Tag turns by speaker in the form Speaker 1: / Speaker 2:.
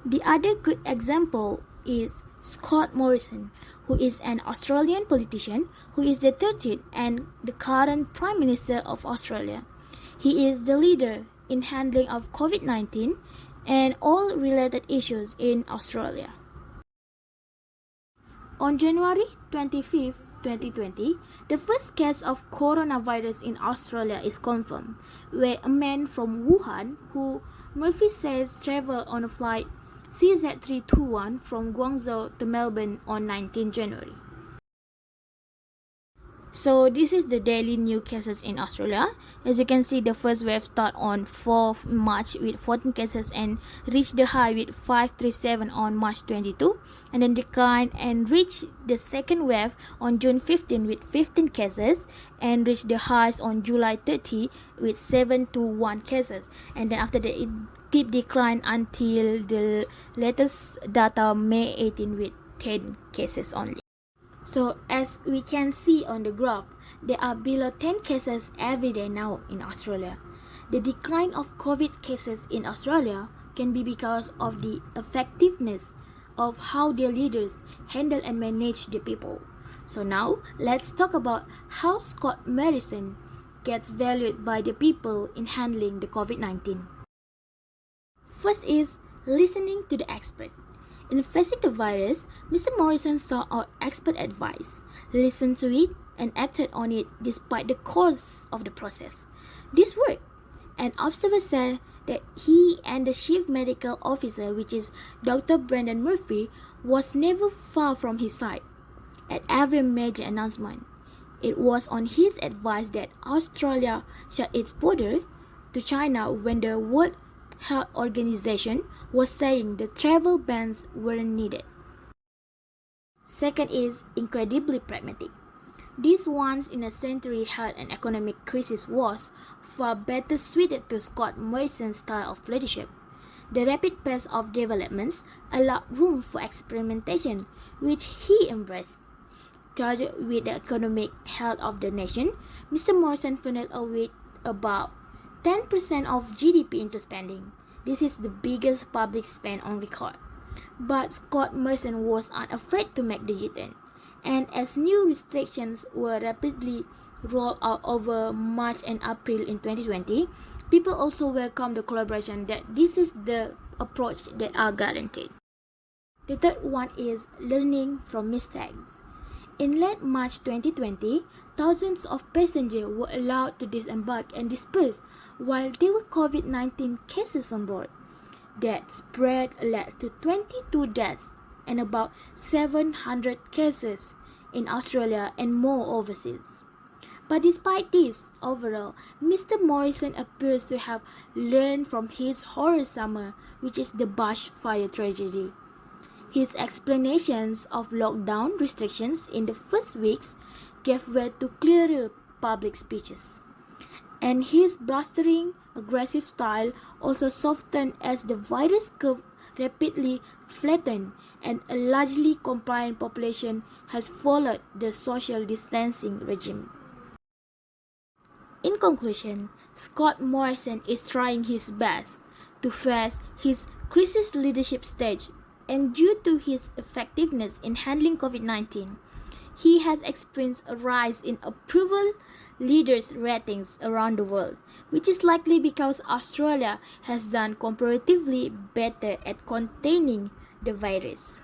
Speaker 1: The other good example is Scott Morrison, who is an Australian politician who is the 13th and the current Prime Minister of Australia. He is the leader in handling of COVID-19 and all related issues in Australia. On January 25, 2020, the first case of coronavirus in Australia is confirmed, where a man from Wuhan, who Murphy says traveled on a flight CZ321 from Guangzhou to Melbourne on 19 January. So this is the daily new cases in Australia. As you can see, the first wave started on 4th March with 14 cases and reached the high with 537 on March 22, and then declined and reached the second wave on June 15 with 15 cases and reached the highs on July 30 with 721 cases, and then after that it keep decline until the latest data May 18 with 10 cases only. So as we can see on the graph, there are below 10 cases every day now in Australia. The decline of COVID cases in Australia can be because of the effectiveness of how their leaders handle and manage the people. So now let's talk about how Scott Morrison gets valued by the people in handling the COVID-19. First is listening to the expert. In facing the virus, Mr. Morrison sought out expert advice, listened to it, and acted on it despite the cost of the process. This worked. An observer said that he and the chief medical officer, which is Dr. Brendan Murphy, was never far from his side. At every major announcement, it was on his advice that Australia shut its border to China when the World Health Organization was saying the travel bans weren't needed. Second is incredibly pragmatic. This once-in-a-century health and economic crisis was far better suited to Scott Morrison's style of leadership. The rapid pace of developments allowed room for experimentation, which he embraced. Charged with the economic health of the nation, Mr. Morrison funneled away about 10% of GDP into spending. This is the biggest public spend on record. But Scott Morrison was unafraid to make the U-turn. And as new restrictions were rapidly rolled out over March and April in 2020, people also welcomed the collaboration that this is the approach that are guaranteed. The third one is learning from mistakes. In late March 2020, thousands of passengers were allowed to disembark and disperse while there were COVID-19 cases on board. That spread led to 22 deaths and about 700 cases in Australia and more overseas. But despite this, overall, Mr. Morrison appears to have learned from his horror summer, which is the bushfire tragedy. His explanations of lockdown restrictions in the first weeks gave way to clearer public speeches. And his blustering, aggressive style also softened as the virus curve rapidly flattened and a largely compliant population has followed the social distancing regime. In conclusion, Scott Morrison is trying his best to face his crisis leadership stage, and due to his effectiveness in handling COVID-19, he has experienced a rise in approval leaders' ratings around the world, which is likely because Australia has done comparatively better at containing the virus.